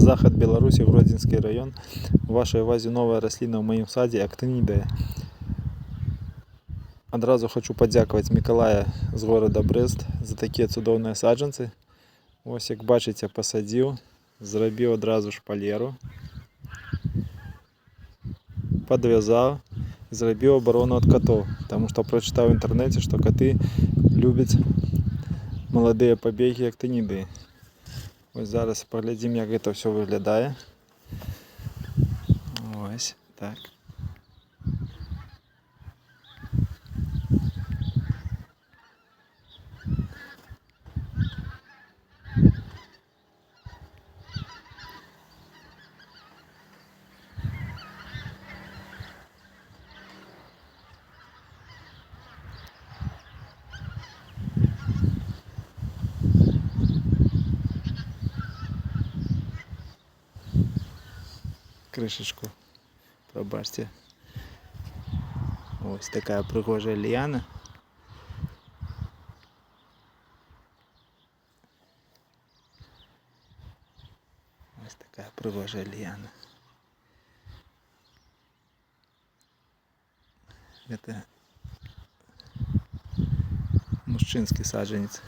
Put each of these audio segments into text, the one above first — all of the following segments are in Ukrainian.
захід Білорусі, Гродзенський район. У вашій увазі нова рослина в моєму саді актинідія. Одразу хочу подякувати Миколая з города Брест за такі чудові саджанці. Ось, як бачите, посадив, зробив одразу шпалеру, підв'язав і зробив оборону від котів. Тому що прочитав в інтернеті, що коти люблять молоді побіги актинідії. Ось зараз поглядимо, як це все виглядає. Ось так. Кришечку, пробачте. Ось така пригожа ліана. Ось така пригожа ліана. Это мужчинський саджанець.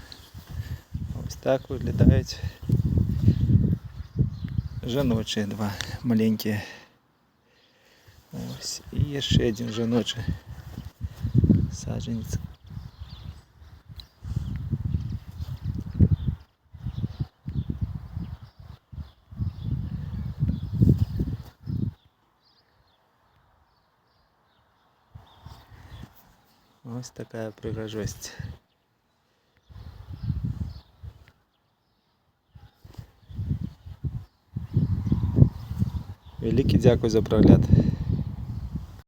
Ось так виглядають жіночі два маленькі. Ось. І ще один жіночий саджанець. Ось така пригожость. Великий дякую за прогляд.